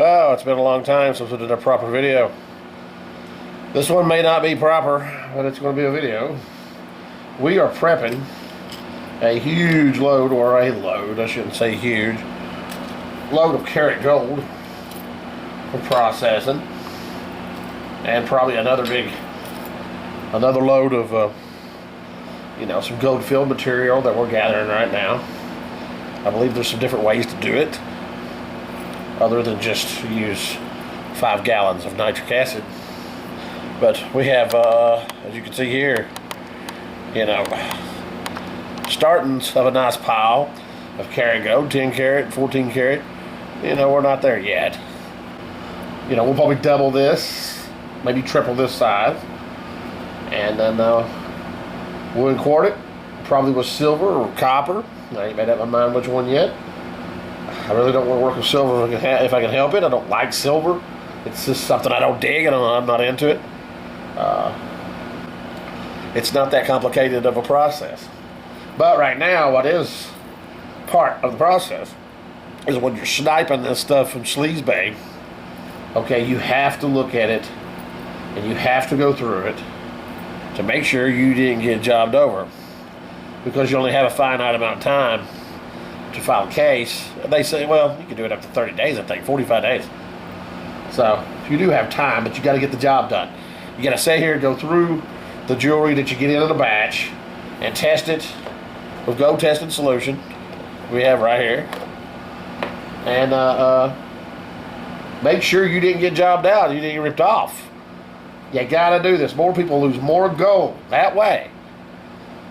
Oh, it's been a long time since we did a proper video. This one may not be proper, but it's going to be a video. We are prepping a huge load, or a load, I shouldn't say huge, load of Karat gold for processing. And probably another load of, some gold filled material that we're gathering right now. I believe there's some different ways to do it, other than just use 5 gallons of nitric acid. But we have, as you can see here, startings of a nice pile of Karat gold, 10 karat, 14 karat. We're not there yet. We'll probably double this, maybe triple this size, and then we'll quart it, probably with silver or copper. I ain't made up my mind which one yet. I really don't want to work with silver if I can help it. I don't like silver. It's just something I don't dig, and I'm not into it. It's not that complicated of a process. But right now, what is part of the process is when you're sniping this stuff from sleaze bag, okay, you have to look at it, and you have to go through it to make sure you didn't get jobbed over, because you only have a finite amount of time to file a case. They say, well, you can do it up to 30 days, I think, 45 days. So you do have time, but you got to get the job done. You got to sit here and go through the jewelry that you get in a batch and test it with gold tested solution we have right here, and make sure you didn't get jobbed out, you didn't get ripped off. You got to do this. More people lose more gold that way,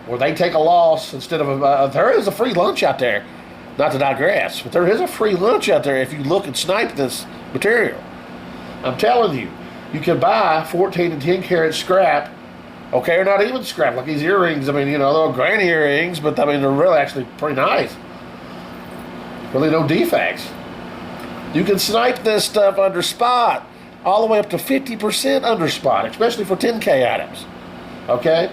where they take a loss instead of there is a free lunch out there. Not to digress, but there is a free lunch out there if you look and snipe this material. I'm telling you, you can buy 14 and 10 karat scrap, okay, or not even scrap, like these earrings. I mean, little granny earrings, but I mean, they're really actually pretty nice. Really no defects. You can snipe this stuff under spot, all the way up to 50% under spot, especially for 10K items, okay?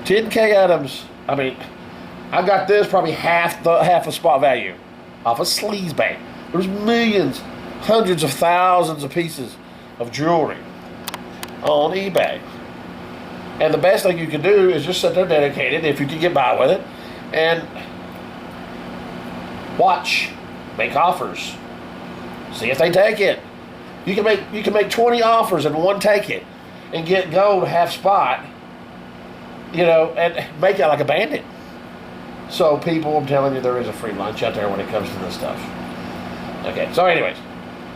10K items, I mean, I got this probably half a spot value off a sleaze bag. There's millions, hundreds of thousands of pieces of jewelry on eBay. And the best thing you can do is just sit there dedicated, if you can get by with it, and watch, make offers, see if they take it. You can make 20 offers and one take it, and get gold half spot, and make it like a bandit. So people, I'm telling you, there is a free lunch out there when it comes to this stuff. Okay, so anyways,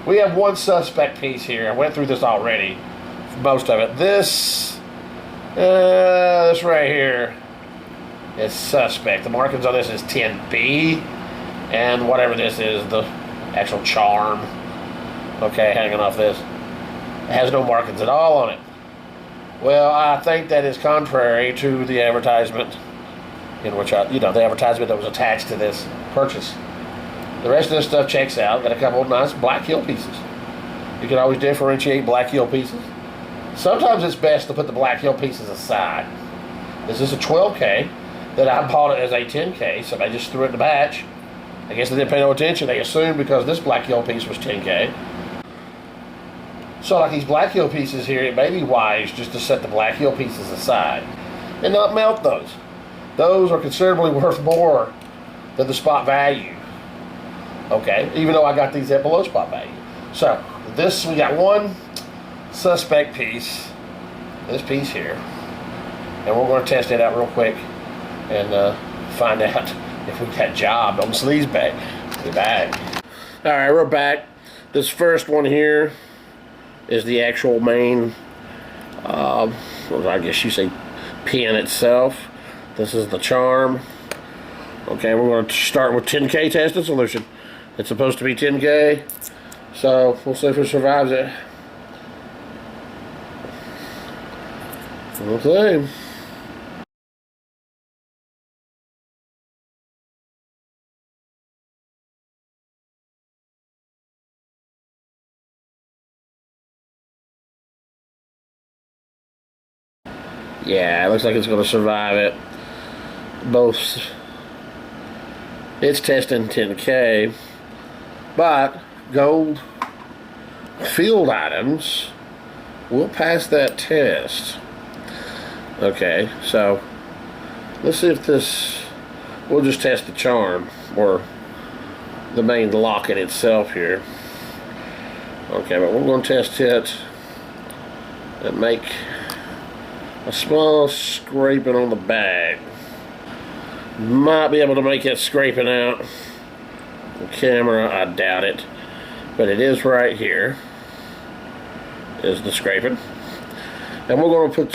we have one suspect piece here. I went through this already, most of it. This right here is suspect. The markings on this is 10B, and whatever this is, the actual charm, okay, hanging off this, it has no markings at all on it. Well, I think that is contrary to the advertisement, in which the advertisement that was attached to this purchase. The rest of this stuff checks out. Got a couple of nice black heel pieces. You can always differentiate black heel pieces. Sometimes it's best to put the black heel pieces aside. This is a 12K that I bought it as a 10K, so I just threw it in the batch. I guess they didn't pay no attention. They assumed because this black heel piece was 10K. So like these black heel pieces here, it may be wise just to set the black heel pieces aside and not melt those. Those are considerably worth more than the spot value. Okay, even though I got these at below spot value. So we got one suspect piece, this piece here, and we're going to test it out real quick and find out if we got jobbed on the sleaze bag. We're back. All right, we're back. This first one here is the actual main, I guess you say, pin itself. This is the charm. Okay, we're going to start with 10K tested solution. It's supposed to be 10K, so we'll see if it survives it. Okay. Yeah, it looks like it's going to survive it. Both. It's testing 10K, but gold field items will pass that test. Okay, so let's see if this, we'll just test the charm or the main locket itself here. Okay, but we're going to test it and make a small scraping on the bag. Might be able to make that scraping out. The camera, I doubt it, but it is right here. Is the scraping, and we're going to put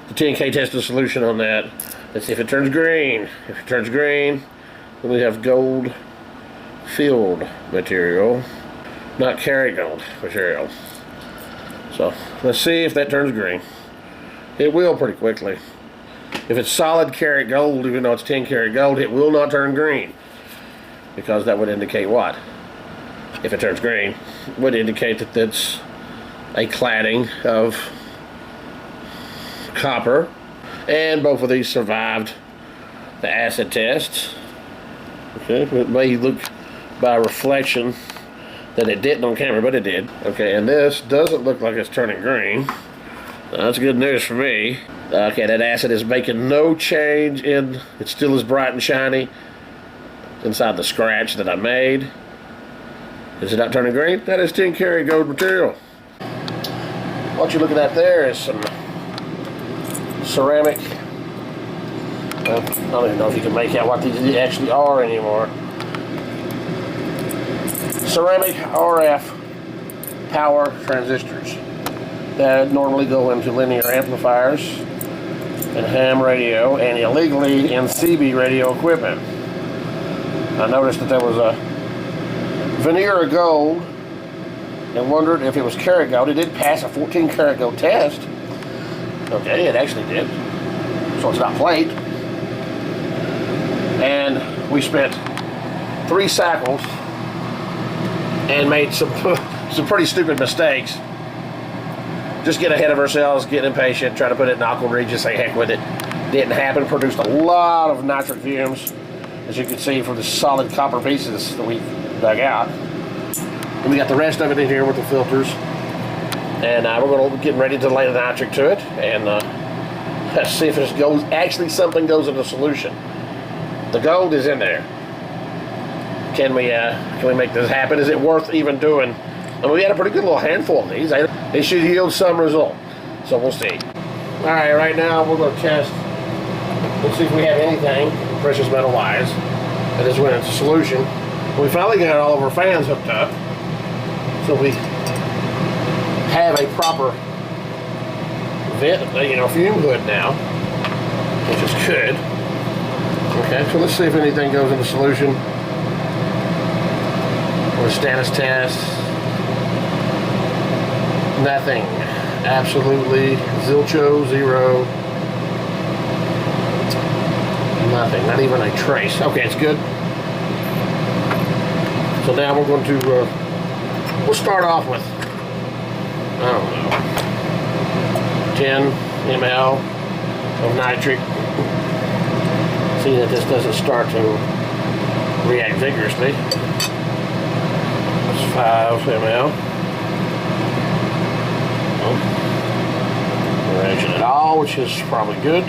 the 10K tested solution on that. Let's see if it turns green. If it turns green, then we have gold filled material, not Karat gold material. So let's see if that turns green. It will pretty quickly. If it's solid Karat gold, even though it's 10 Karat gold, it will not turn green, because that would indicate what? If it turns green, it would indicate that that's a cladding of copper, and both of these survived the acid test. Okay, it may look by reflection that it didn't on camera, but it did. Okay, and this doesn't look like it's turning green. That's good news for me. Okay, that acid is making no change in, it still is bright and shiny inside the scratch that I made. Is it not turning green? That is 10 Karat gold material. What you're looking at there is some ceramic. Well, I don't even know if you can make out what these actually are anymore. Ceramic RF Power Transistors that normally go into linear amplifiers and ham radio and illegally in CB radio equipment. I noticed that there was a veneer of gold and wondered if it was Karat gold. It did pass a 14 Karat gold test. Okay, it actually did. So it's not plate. And we spent 3 cycles and made some pretty stupid mistakes. Just get ahead of ourselves, get impatient, try to put it in aqua region, say heck with it. Didn't happen, produced a lot of nitric fumes, as you can see from the solid copper pieces that we dug out. And we got the rest of it in here with the filters. And we're going to get ready to lay the nitric to it and see if there's goes, actually something goes in the solution. The gold is in there. Can we make this happen? Is it worth even doing? I mean, we had a pretty good little handful of these. They should yield some result. So we'll see. All right now we're going to test. Let's see if we have anything precious metal wise that just went into solution. We finally got all of our fans hooked up, so we have a proper vent, fume hood now, which is good. Okay, so let's see if anything goes into solution. Or status test. Nothing. Absolutely zilcho, zero. Nothing. Not even a trace. Okay, it's good. So now we're going to, we'll start off with, I don't know, 10 ml of nitric. See that this doesn't start to react vigorously. That's 5 ml. No reaction at all, which is probably good.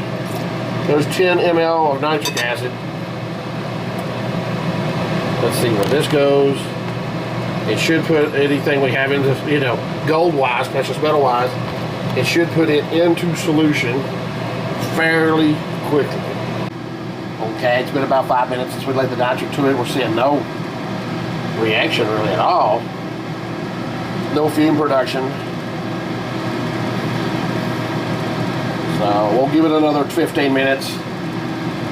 There's 10 ml of nitric acid. Let's see where this goes. It should put anything we have into, gold-wise, precious metal-wise, it should put it into solution fairly quickly. Okay, it's been about 5 minutes since we laid the nitric to it. We're seeing no reaction really at all. No fume production. So we'll give it another 15 minutes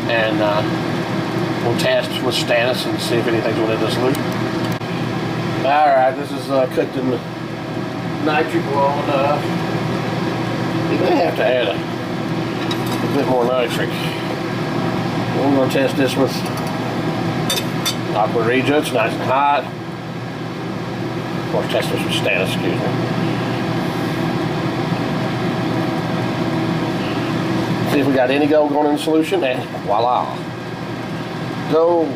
and we'll test with status and see if anything's went into solution. Alright, this is cooked in nitric long enough. You may have to add a bit more nitric. We're going to test this with aqua regia. It's nice and hot. Of course, test this with status, excuse me. See if we got any gold going in the solution, and voila. Gold.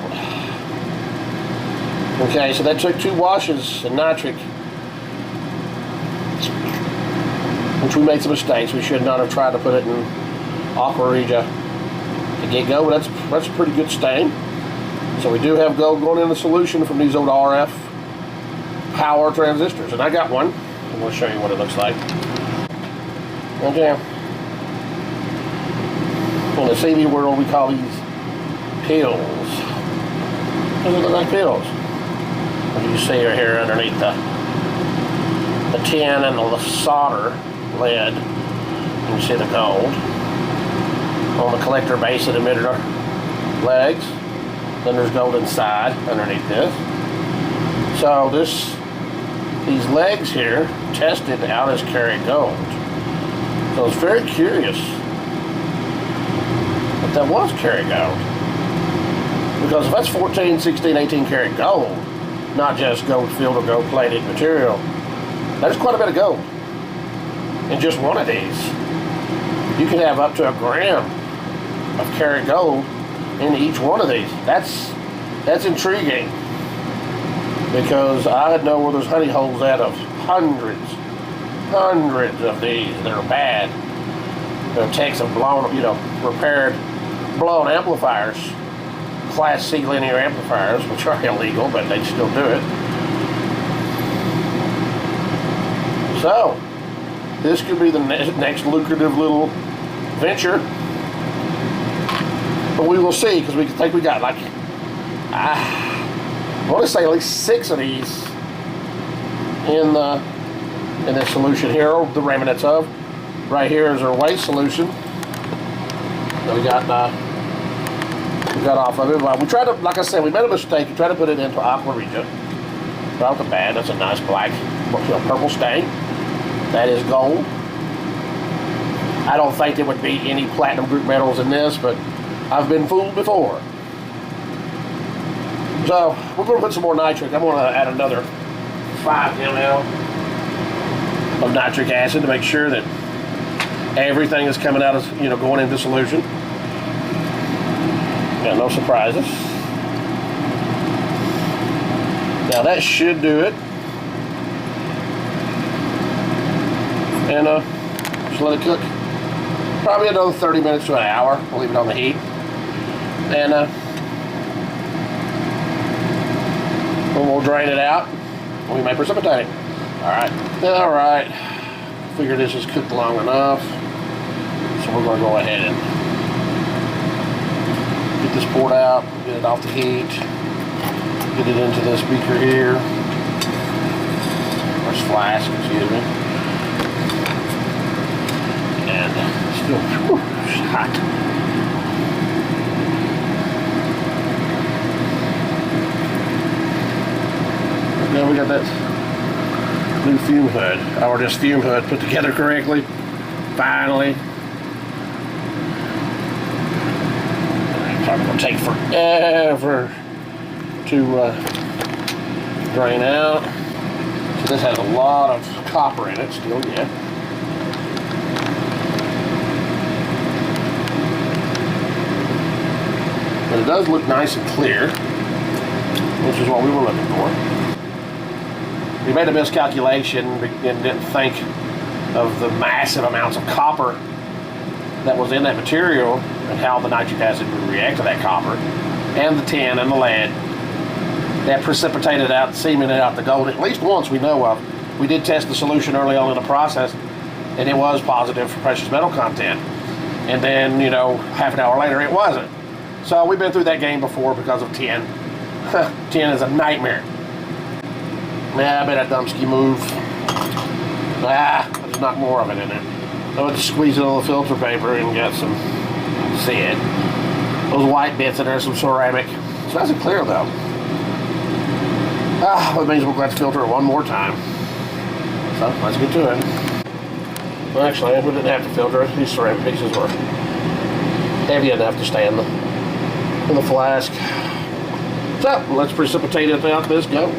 Okay, so that took 2 washes of nitric which we made some mistakes. We should not have tried to put it in aqua regia to get gold, but that's a pretty good stain. So we do have gold going in the solution from these old RF Power Transistors, and I got one. I'm going to show you what it looks like. Okay. In the CV world, we call these pills. They look like pills. As you see right here underneath the tin and the solder lead, you can see the gold on the collector base and emitter legs. Then there's gold inside underneath this. So these legs here tested out as karat gold. So it's very curious that that was karat gold. Because if that's 14, 16, 18 karat gold, not just gold filled or gold plated material, there's quite a bit of gold in just one of these. You can have up to 1 gram of karat gold in each one of these. That's intriguing, because I know where there's honey holes out of hundreds of these that are bad. The techs have blown, repaired blown amplifiers, Class C linear amplifiers, which are illegal, but they still do it. So, this could be the next lucrative little venture. But we will see, because we think we got like, I want to say at least 6 of these in this solution here, or the remnants of. Right here is our waste solution that we got off of it. But we tried to, like I said, we made a mistake. We tried to put it into aqua regia. Right off the bat, that's a nice black, purple stain. That is gold. I don't think there would be any platinum group metals in this, but I've been fooled before. So we're going to put some more nitric. I'm going to add another 5 ml of nitric acid to make sure that everything is coming out as, going into solution. Got no surprises. Now that should do it. And just let it cook. Probably another 30 minutes to an hour. We'll leave it on the heat. And we'll drain it out. We may precipitate. Alright. Figure this is cooked long enough. So we're going to go ahead and get this poured out, get it off the heat, get it into this beaker here, or this flask, excuse me. And still hot. Now we got that new fume hood, or this fume hood put together correctly. Finally. It's going to take forever to drain out. So this has a lot of copper in it still yet. But it does look nice and clear, which is what we were looking for. We made a miscalculation and didn't think of the massive amounts of copper that was in that material and how the nitric acid would react to that copper and the tin and the lead that precipitated out, cemented out the gold. At least once we know of. We did test the solution early on in the process, and it was positive for precious metal content. And then, half an hour later, it wasn't. So we've been through that game before because of tin. Tin is a nightmare. Yeah, I bet that dumpski move. There's not more of it in there. I went to squeeze it on the filter paper and got some, see it. Those white bits in there, some ceramic. It's nice and clear though. That means we'll have to filter it one more time. So let's get to it. Well, actually, we didn't have to filter it. These ceramic pieces were heavy enough to stay in the flask. So let's precipitate it out this gold.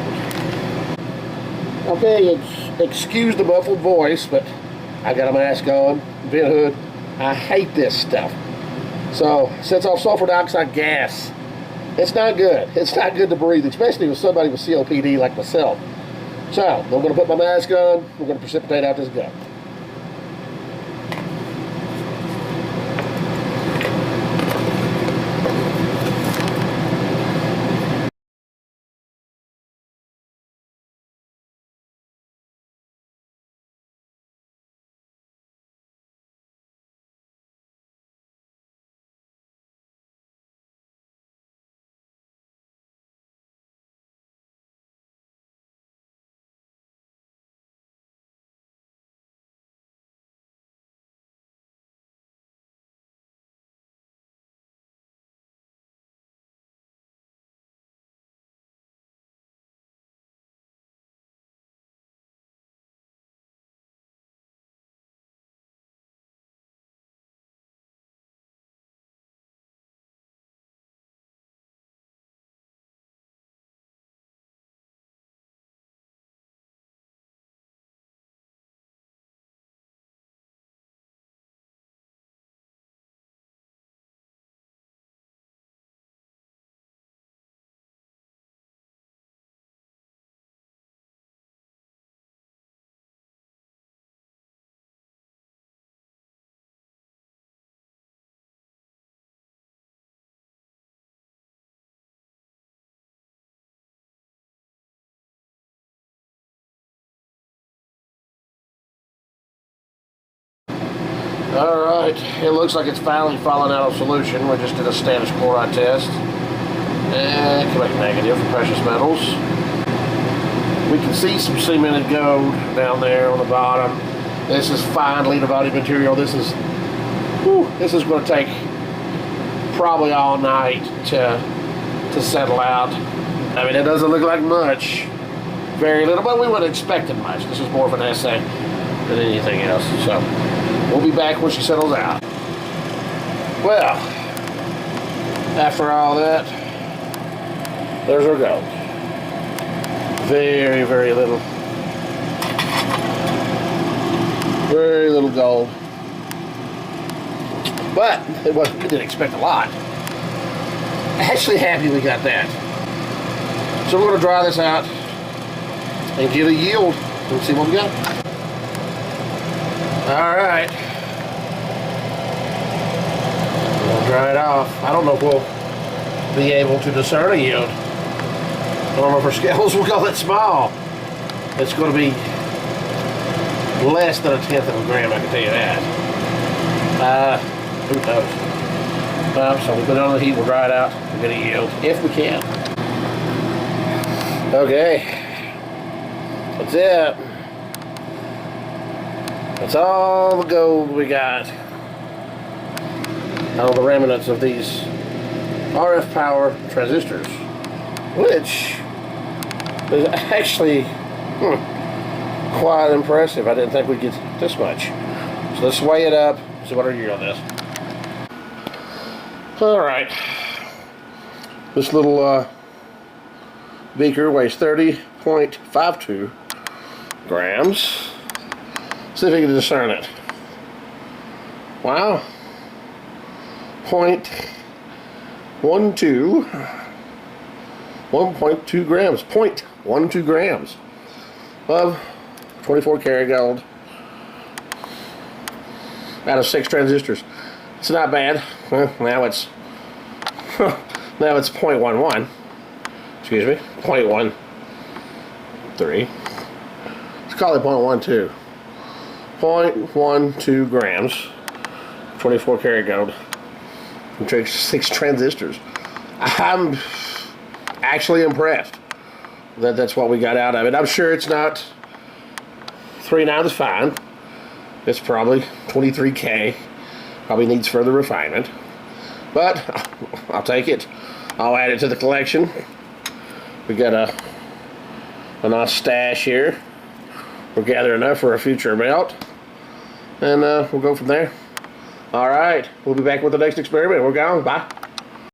Okay, excuse the muffled voice, but I got a mask on, vent hood. I hate this stuff. So, sets off sulfur dioxide gas. It's not good. It's not good to breathe, especially with somebody with COPD like myself. So, I'm going to put my mask on. We're going to precipitate out this gold. Alright, it looks like it's finally falling out of solution. We just did a status chloride test. And it came back negative for precious metals. We can see some cemented gold down there on the bottom. This is fine lead body material. This is going to take probably all night to settle out. I mean, it doesn't look like much. Very little, but we wouldn't expect it much. This is more of an essay than anything else. So we'll be back when she settles out. Well, after all that, there's our gold. Very, very little. Very little gold. But we didn't expect a lot. Actually happy we got that. So we're going to dry this out and get a yield and see what we got. Alright. We'll dry it off. I don't know if we'll be able to discern a yield. I don't know if our scales will go that small. It's going to be less than 1/10 of a gram, I can tell you that. Who knows? So we put it on the heat, we'll dry it out, we'll get a yield, if we can. Okay. That's it. That's all the gold we got out of the remnants of these RF Power Transistors, which is actually quite impressive. I didn't think we'd get this much. So let's weigh it up, see what our yield on this. Alright. This little beaker weighs 30.52 grams. See if we can discern it. Wow. 1.2 grams. 0.12 grams of 24 karat gold out of 6 transistors. It's not bad. Well, now it's 0.11. Excuse me, 0.13. Let's call it 0.12. 0.12 grams, 24 karat gold from 6 transistors. I'm actually impressed that that's what we got out of it. I'm sure it's not 3.9 is fine. It's probably 23K. Probably needs further refinement, but I'll take it. I'll add it to the collection. We got a nice stash here. We'll gather enough for a future melt, and we'll go from there. All right, we'll be back with the next experiment. We're gone. Bye.